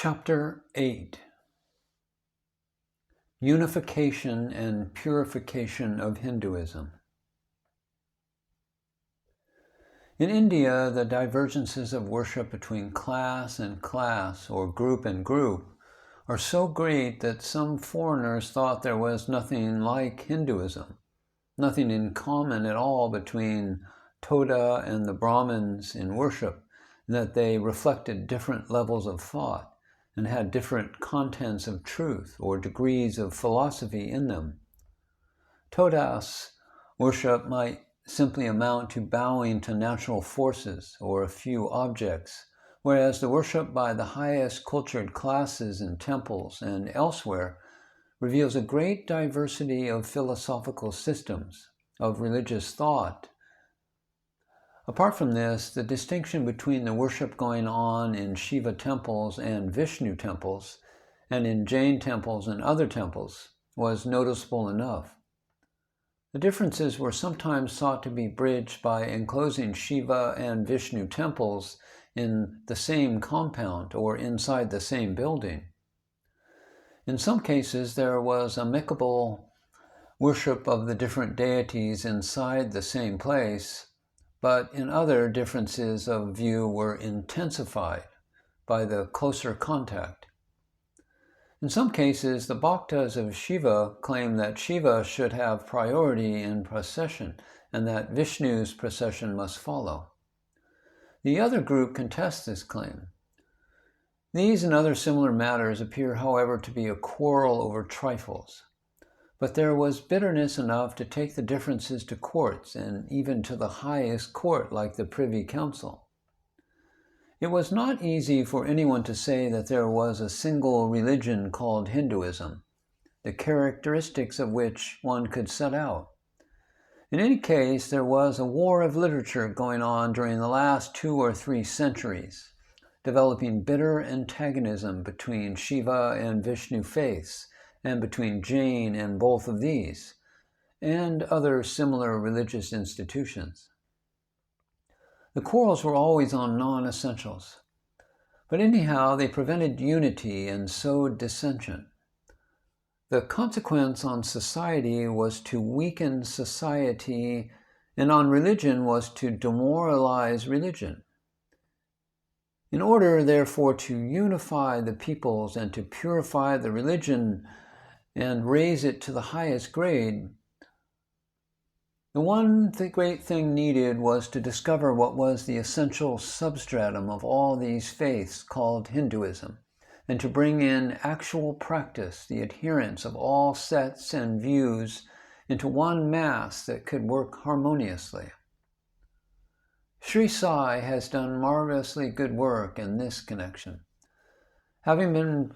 Chapter 8. Unification and Purification of Hinduism. In India, the divergences of worship between class and class, or group and group, are so great that some foreigners thought there was nothing like Hinduism, nothing in common at all between Toda and the Brahmins in worship, and that they reflected different levels of thought and had different contents of truth or degrees of philosophy in them. Todas worship might simply amount to bowing to natural forces or a few objects, whereas the worship by the highest cultured classes in temples and elsewhere reveals a great diversity of philosophical systems, of religious thought. Apart from this, the distinction between the worship going on in Shiva temples and Vishnu temples, and in Jain temples and other temples, was noticeable enough. The differences were sometimes sought to be bridged by enclosing Shiva and Vishnu temples in the same compound or inside the same building. In some cases, there was amicable worship of the different deities inside the same place, but in other, differences of view were intensified by the closer contact. In some cases, the bhaktas of Shiva claim that Shiva should have priority in procession and that Vishnu's procession must follow. The other group contests this claim. These and other similar matters appear, however, to be a quarrel over trifles. But there was bitterness enough to take the differences to courts, and even to the highest court like the Privy Council. It was not easy for anyone to say that there was a single religion called Hinduism, the characteristics of which one could set out. In any case, there was a war of literature going on during the last 2 or 3 centuries, developing bitter antagonism between Shiva and Vishnu faiths, and between Jain and both of these, and other similar religious institutions. The quarrels were always on non-essentials, but anyhow they prevented unity and sowed dissension. The consequence on society was to weaken society, and on religion was to demoralize religion. In order, therefore, to unify the peoples and to purify the religion and raise it to the highest grade, the great thing needed was to discover what was the essential substratum of all these faiths called Hinduism, and to bring in actual practice the adherents of all sets and views into one mass that could work harmoniously. Sri Sai has done marvelously good work in this connection. Having been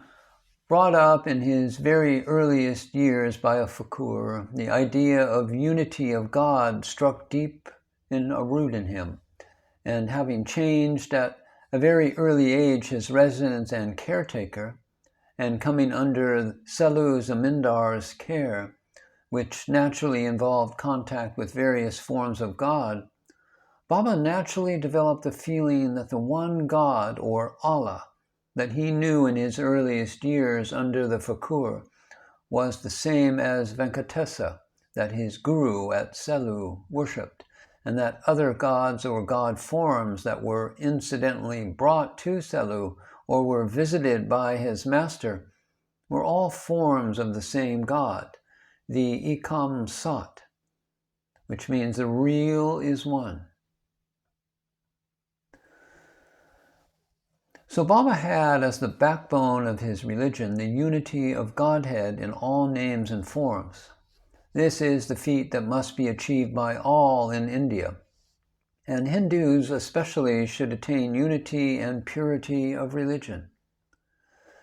brought up in his very earliest years by a fakur, the idea of unity of God struck deep in a root in him, and having changed at a very early age his residence and caretaker, and coming under Selu Zamindar's care, which naturally involved contact with various forms of God, Baba naturally developed the feeling that the one God, or Allah, that he knew in his earliest years under the fakur was the same as Venkatesa, that his guru at Selu worshipped, and that other gods or god forms that were incidentally brought to Selu or were visited by his master were all forms of the same God, the Ekam Sat, which means the real is one. So Baba had as the backbone of his religion the unity of Godhead in all names and forms. This is the feat that must be achieved by all in India, and Hindus especially should attain unity and purity of religion.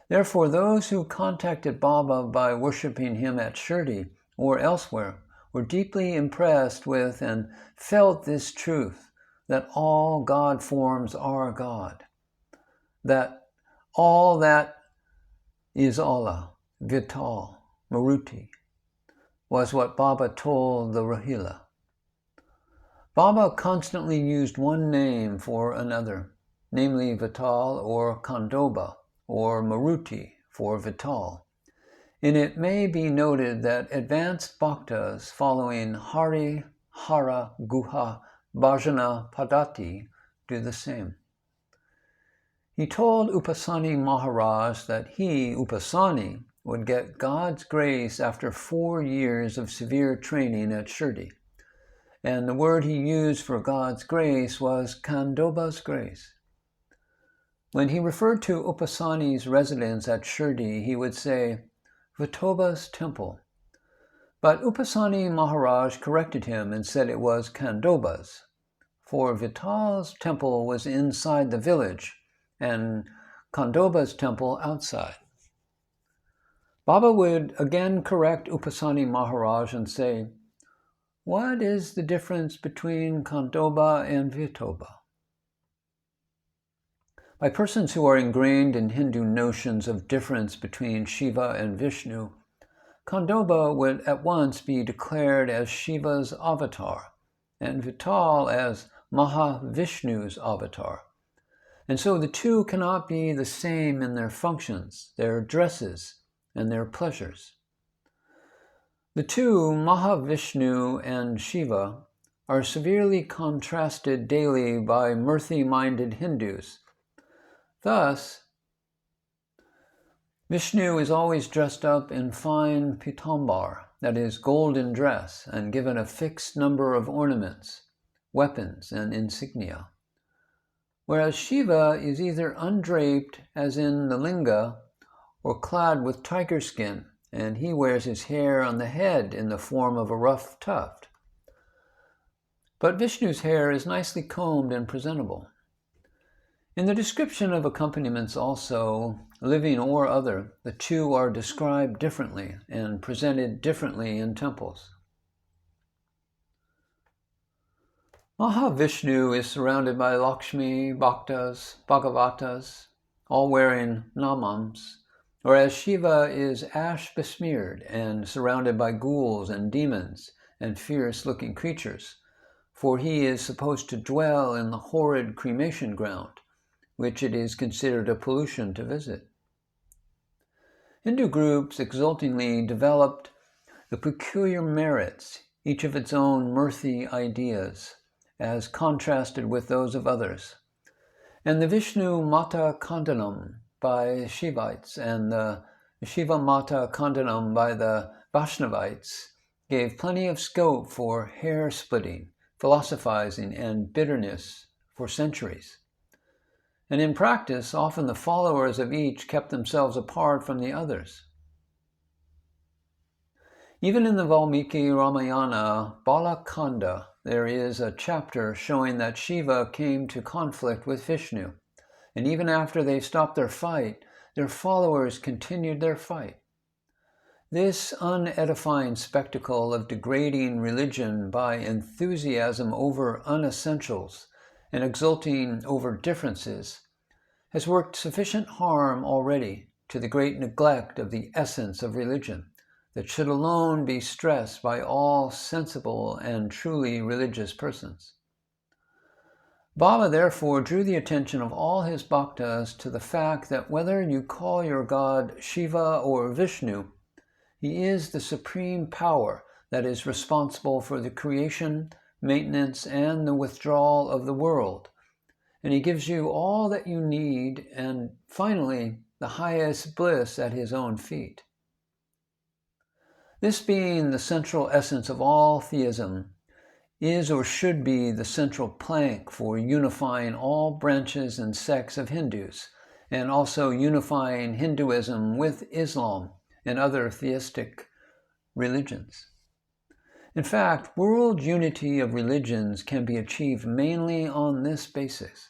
Therefore, those who contacted Baba by worshipping him at Shirdi or elsewhere were deeply impressed with and felt this truth, that all God forms are God, that all that is Allah, Vital, Maruti, was what Baba told the Rahila. Baba constantly used one name for another, namely Vital or Khandoba, or Maruti for Vital. And it may be noted that advanced bhaktas following Hari, Hara, Guha, Bhajana, Padati do the same. He told Upasani Maharaj that he, Upasani, would get God's grace after 4 years of severe training at Shirdi. And the word he used for God's grace was Khandoba's grace. When he referred to Upasani's residence at Shirdi, he would say, Vitoba's temple. But Upasani Maharaj corrected him and said it was Khandoba's, for Vital's temple was inside the village and Khandoba's temple outside. Baba would again correct Upasani Maharaj and say, what is the difference between Khandoba and Vitoba? By persons who are ingrained in Hindu notions of difference between Shiva and Vishnu, Khandoba would at once be declared as Shiva's avatar, and Vital as Mahavishnu's avatar. And so the two cannot be the same in their functions, their dresses, and their pleasures. The two, Mahavishnu and Shiva, are severely contrasted daily by mirthy-minded Hindus. Thus, Vishnu is always dressed up in fine pitambar, that is, golden dress, and given a fixed number of ornaments, weapons, and insignia. Whereas Shiva is either undraped, as in the linga, or clad with tiger skin, and he wears his hair on the head in the form of a rough tuft. But Vishnu's hair is nicely combed and presentable. In the description of accompaniments also, living or other, the two are described differently and presented differently in temples. Mahavishnu is surrounded by Lakshmi, Bhaktas, Bhagavatas, all wearing namams, whereas Shiva is ash-besmeared and surrounded by ghouls and demons and fierce-looking creatures, for he is supposed to dwell in the horrid cremation ground, which it is considered a pollution to visit. Hindu groups exultingly developed the peculiar merits, each of its own mirthy ideas, as contrasted with those of others. And the Vishnu Mata Khandanam by Shivites and the Shiva Mata Khandanam by the Vaishnavites gave plenty of scope for hair-splitting, philosophizing, and bitterness for centuries. And in practice, often the followers of each kept themselves apart from the others. Even in the Valmiki Ramayana, Balakanda, there is a chapter showing that Shiva came to conflict with Vishnu, and even after they stopped their fight, their followers continued their fight. This unedifying spectacle of degrading religion by enthusiasm over unessentials and exulting over differences has worked sufficient harm already to the great neglect of the essence of religion that should alone be stressed by all sensible and truly religious persons. Baba therefore drew the attention of all his bhaktas to the fact that whether you call your God Shiva or Vishnu, he is the supreme power that is responsible for the creation, maintenance, and the withdrawal of the world. And he gives you all that you need, and finally, the highest bliss at his own feet. This being the central essence of all theism, is or should be the central plank for unifying all branches and sects of Hindus, and also unifying Hinduism with Islam and other theistic religions. In fact, world unity of religions can be achieved mainly on this basis.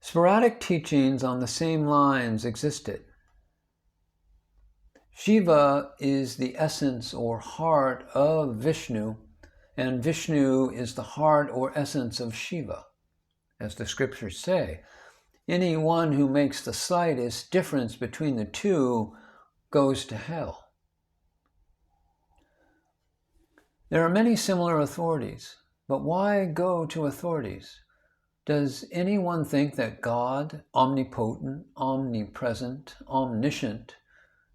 Sporadic teachings on the same lines existed. Shiva is the essence or heart of Vishnu, and Vishnu is the heart or essence of Shiva. As the scriptures say, anyone who makes the slightest difference between the two goes to hell. There are many similar authorities, but why go to authorities? Does anyone think that God, omnipotent, omnipresent, omniscient,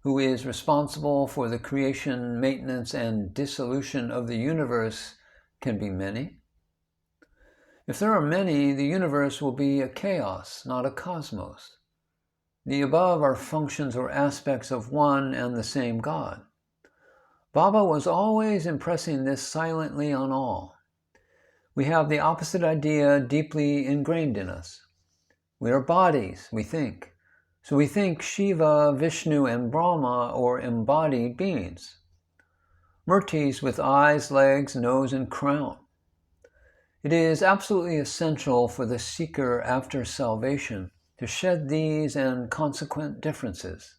who is responsible for the creation, maintenance, and dissolution of the universe, can be many? If there are many, the universe will be a chaos, not a cosmos. The above are functions or aspects of one and the same God. Baba was always impressing this silently on all. We have the opposite idea deeply ingrained in us. We are bodies, we think. So we think Shiva, Vishnu, and Brahma are embodied beings. Murtis with eyes, legs, nose, and crown. It is absolutely essential for the seeker after salvation to shed these and consequent differences.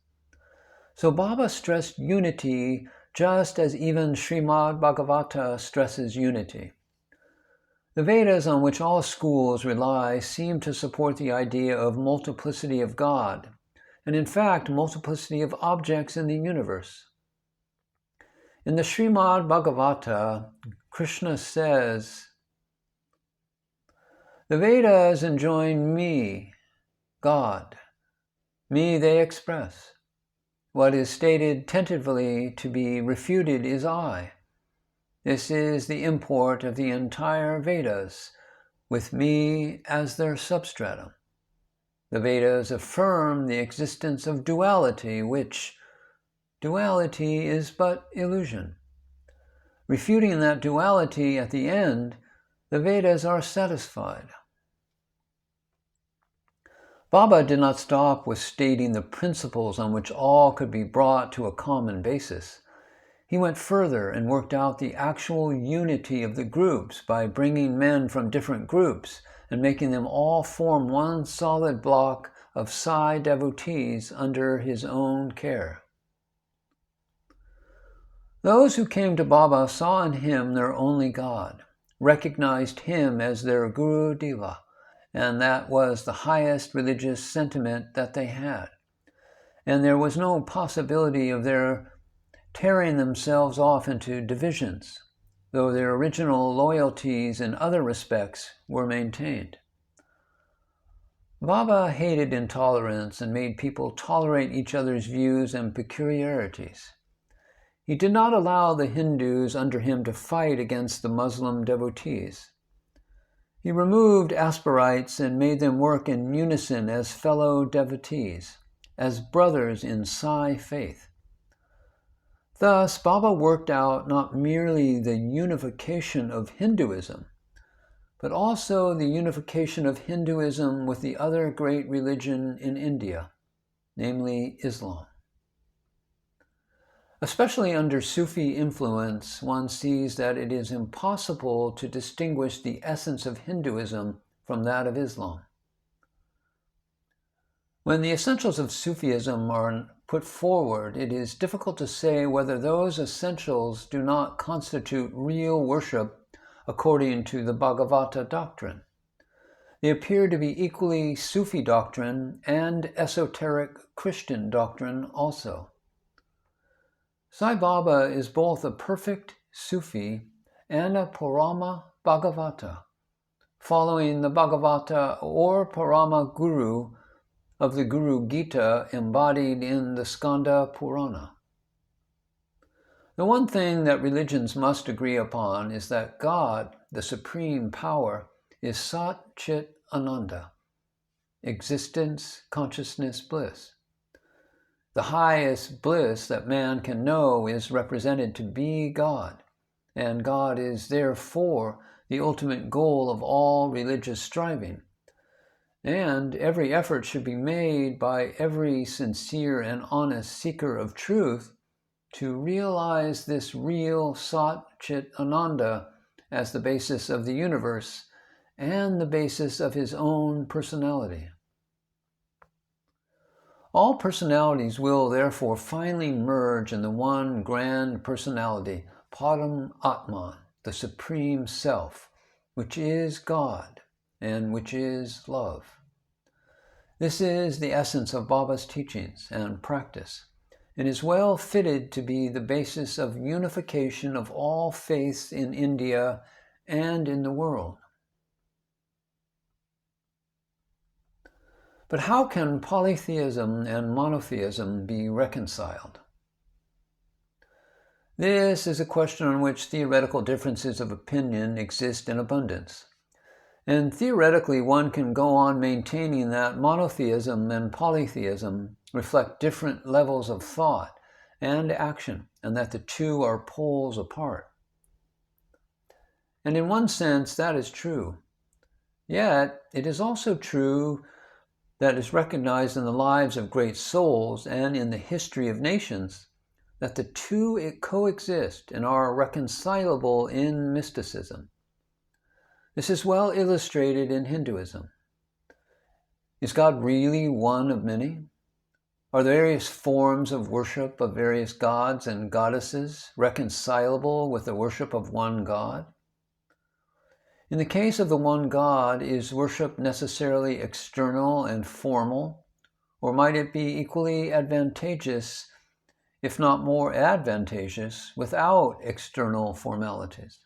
So Baba stressed unity just as even Srimad Bhagavata stresses unity. The Vedas, on which all schools rely, seem to support the idea of multiplicity of God, and in fact multiplicity of objects in the universe. In the Srimad Bhagavata, Krishna says, "The Vedas enjoin me, God. Me they express. What is stated tentatively to be refuted is I. This is the import of the entire Vedas, with me as their substratum. The Vedas affirm the existence of duality, which duality is but illusion. Refuting that duality at the end, the Vedas are satisfied." Baba did not stop with stating the principles on which all could be brought to a common basis. He went further and worked out the actual unity of the groups by bringing men from different groups and making them all form one solid block of Sai devotees under his own care. Those who came to Baba saw in him their only God, recognized him as their Guru Deva, and that was the highest religious sentiment that they had. And there was no possibility of their tearing themselves off into divisions, though their original loyalties in other respects were maintained. Baba hated intolerance and made people tolerate each other's views and peculiarities. He did not allow the Hindus under him to fight against the Muslim devotees. He removed asperites and made them work in unison as fellow devotees, as brothers in Sai faith. Thus, Baba worked out not merely the unification of Hinduism, but also the unification of Hinduism with the other great religion in India, namely Islam. Especially under Sufi influence, one sees that it is impossible to distinguish the essence of Hinduism from that of Islam. When the essentials of Sufism are put forward, it is difficult to say whether those essentials do not constitute real worship according to the Bhagavata doctrine. They appear to be equally Sufi doctrine and esoteric Christian doctrine also. Sai Baba is both a perfect Sufi and a Parama Bhagavata, following the Bhagavata or Parama Guru of the Guru Gita embodied in the Skanda Purana. The one thing that religions must agree upon is that God, the supreme power, is Sat Chit Ananda, existence, consciousness, bliss. The highest bliss that man can know is represented to be God, and God is therefore the ultimate goal of all religious striving. And every effort should be made by every sincere and honest seeker of truth to realize this real Sat Chit Ananda as the basis of the universe and the basis of his own personality. All personalities will therefore finally merge in the one grand personality, Param Atman, the Supreme Self, which is God and which is love. This is the essence of Baba's teachings and practice, and is well fitted to be the basis of unification of all faiths in India and in the world. But how can polytheism and monotheism be reconciled? This is a question on which theoretical differences of opinion exist in abundance. And theoretically, one can go on maintaining that monotheism and polytheism reflect different levels of thought and action, and that the two are poles apart. And in one sense, that is true. Yet, it is also true that is recognized in the lives of great souls and in the history of nations, that the two coexist and are reconcilable in mysticism. This is well illustrated in Hinduism. Is God really one of many? Are the various forms of worship of various gods and goddesses reconcilable with the worship of one God? In the case of the one God, is worship necessarily external and formal, or might it be equally advantageous, if not more advantageous, without external formalities?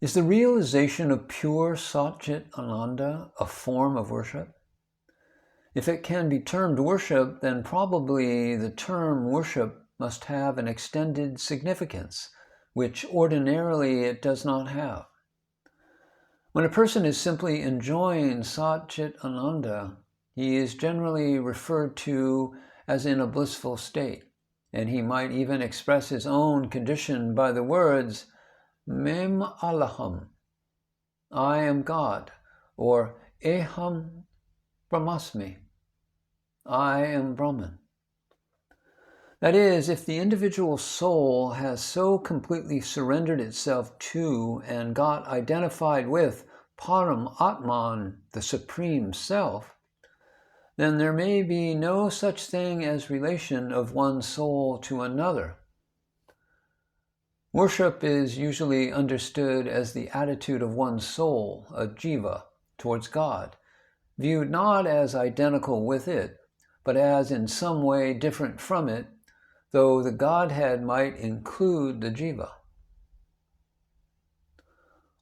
Is the realization of pure Satchit Ananda a form of worship? If it can be termed worship, then probably the term worship must have an extended significance, which ordinarily it does not have. When a person is simply enjoying Satchit Ananda, he is generally referred to as in a blissful state, and he might even express his own condition by the words, Mem Alaham, I am God, or Eham Brahmasmi, I am Brahman. That is, if the individual soul has so completely surrendered itself to and got identified with Param Atman, the Supreme Self, then there may be no such thing as relation of one soul to another. Worship is usually understood as the attitude of one soul, a jiva, towards God, viewed not as identical with it, but as in some way different from it, though the Godhead might include the jiva.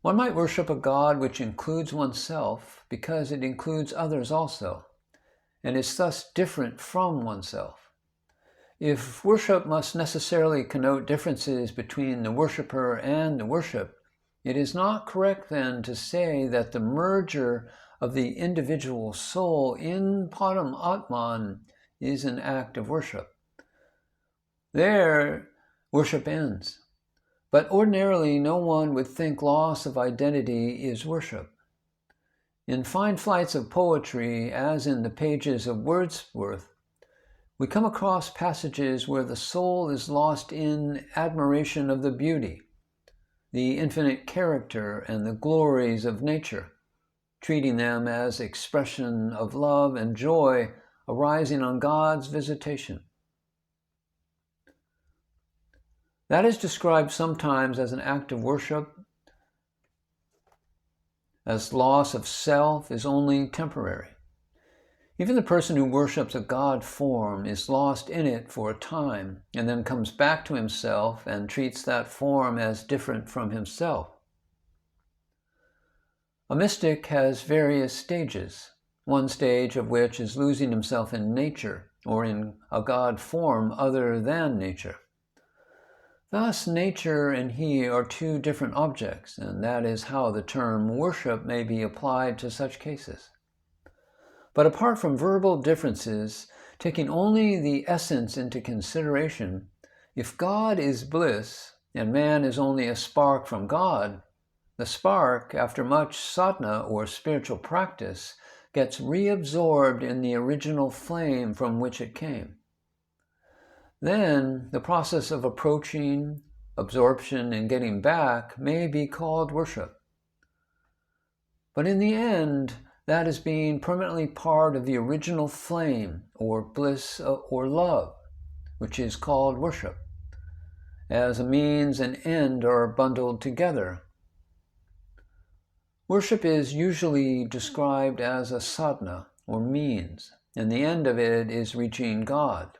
One might worship a God which includes oneself because it includes others also, and is thus different from oneself. If worship must necessarily connote differences between the worshipper and the worship, it is not correct then to say that the merger of the individual soul in Param Atman is an act of worship. There, worship ends. But ordinarily, no one would think loss of identity is worship. In fine flights of poetry, as in the pages of Wordsworth, we come across passages where the soul is lost in admiration of the beauty, the infinite character and the glories of nature, treating them as expression of love and joy arising on God's visitation. That is described sometimes as an act of worship, as loss of self is only temporary. Even the person who worships a God form is lost in it for a time and then comes back to himself and treats that form as different from himself. A mystic has various stages, one stage of which is losing himself in nature or in a God form other than nature. Thus, nature and he are two different objects, and that is how the term worship may be applied to such cases. But apart from verbal differences, taking only the essence into consideration, if God is bliss and man is only a spark from God, the spark, after much sadhana or spiritual practice, gets reabsorbed in the original flame from which it came. Then the process of approaching, absorption, and getting back may be called worship. But in the end, that is being permanently part of the original flame or bliss or love, which is called worship, as a means and end are bundled together. Worship is usually described as a sadhana or means, and the end of it is reaching God.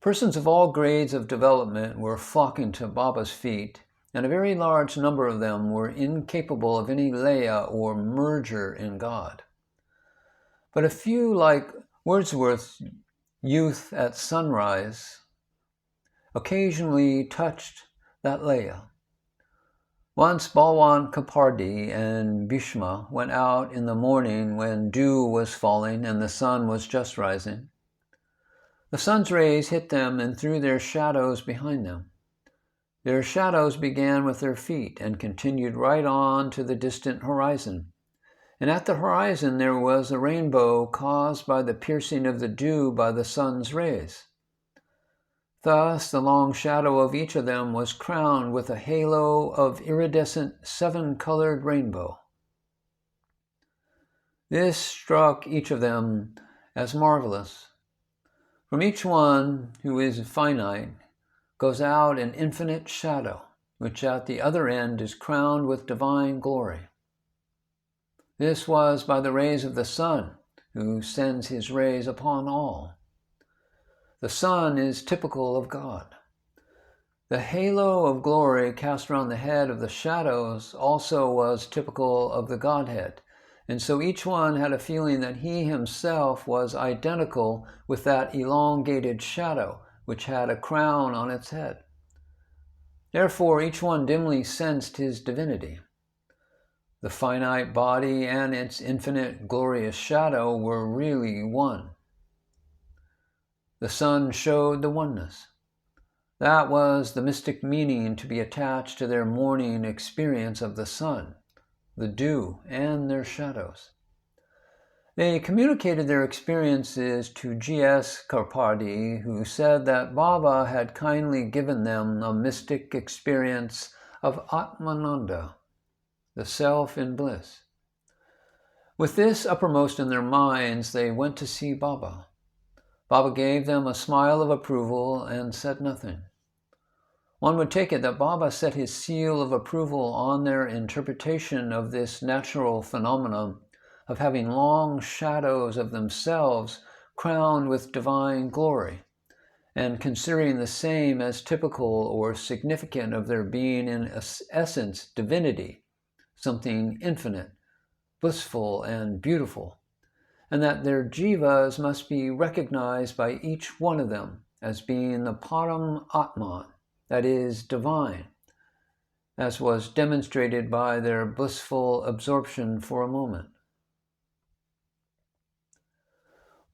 Persons of all grades of development were flocking to Baba's feet and a very large number of them were incapable of any laya or merger in God. But a few, like Wordsworth's Youth at Sunrise, occasionally touched that laya. Once Balwan Kapardi and Bhishma went out in the morning when dew was falling and the sun was just rising. The sun's rays hit them and threw their shadows behind them. Their shadows began with their feet and continued right on to the distant horizon. And at the horizon there was a rainbow caused by the piercing of the dew by the sun's rays. Thus, the long shadow of each of them was crowned with a halo of iridescent seven-colored rainbow. This struck each of them as marvelous. From each one, who is finite, goes out an infinite shadow, which at the other end is crowned with divine glory. This was by the rays of the sun, who sends his rays upon all. The sun is typical of God. The halo of glory cast around the head of the shadows also was typical of the Godhead, and so each one had a feeling that he himself was identical with that elongated shadow which had a crown on its head. Therefore, each one dimly sensed his divinity. The finite body and its infinite glorious shadow were really one. The sun showed the oneness. That was the mystic meaning to be attached to their morning experience of the sun, the dew, and their shadows. They communicated their experiences to G.S. Karpadi, who said that Baba had kindly given them a mystic experience of Atmananda, the self in bliss. With this uppermost in their minds, they went to see Baba. Baba gave them a smile of approval and said nothing. One would take it that Baba set his seal of approval on their interpretation of this natural phenomenon of having long shadows of themselves crowned with divine glory, and considering the same as typical or significant of their being in essence divinity, something infinite, blissful, and beautiful, and that their jivas must be recognized by each one of them as being the Param Atman, that is, divine, as was demonstrated by their blissful absorption for a moment.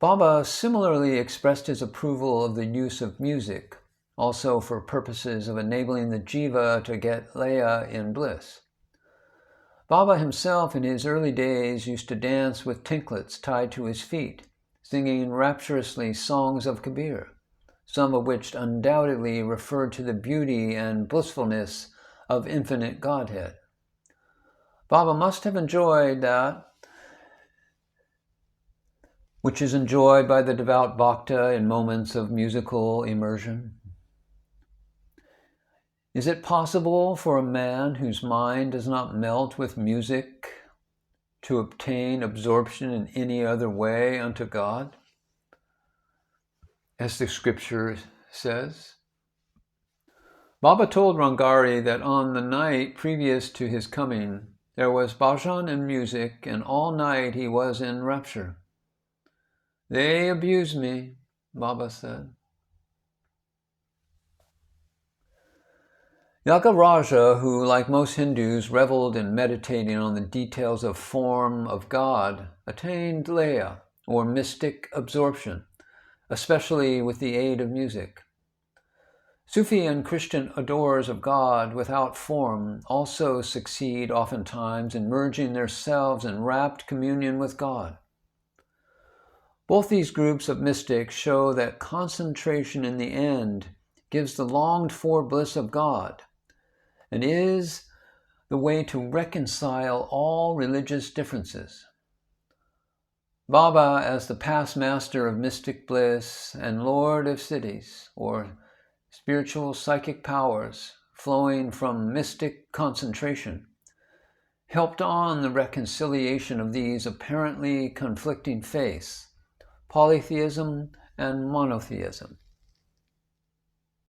Baba similarly expressed his approval of the use of music, also for purposes of enabling the jiva to get laya in bliss. Baba himself in his early days used to dance with tinklets tied to his feet, singing rapturously songs of Kabir, some of which undoubtedly referred to the beauty and blissfulness of infinite Godhead. Baba must have enjoyed that which is enjoyed by the devout bhakta in moments of musical immersion. Is it possible for a man whose mind does not melt with music to obtain absorption in any other way unto God? As the scripture says, Baba told Rangari that on the night previous to his coming, there was bhajan and music, and all night he was in rapture. They abused me, Baba said. Yagaraja, who, like most Hindus, reveled in meditating on the details of form of God, attained laya, or mystic absorption, especially with the aid of music. Sufi and Christian adorers of God without form also succeed oftentimes in merging themselves in rapt communion with God. Both these groups of mystics show that concentration in the end gives the longed-for bliss of God and is the way to reconcile all religious differences. Baba, as the past master of mystic bliss and lord of cities, or spiritual psychic powers flowing from mystic concentration, helped on the reconciliation of these apparently conflicting faiths, polytheism and monotheism.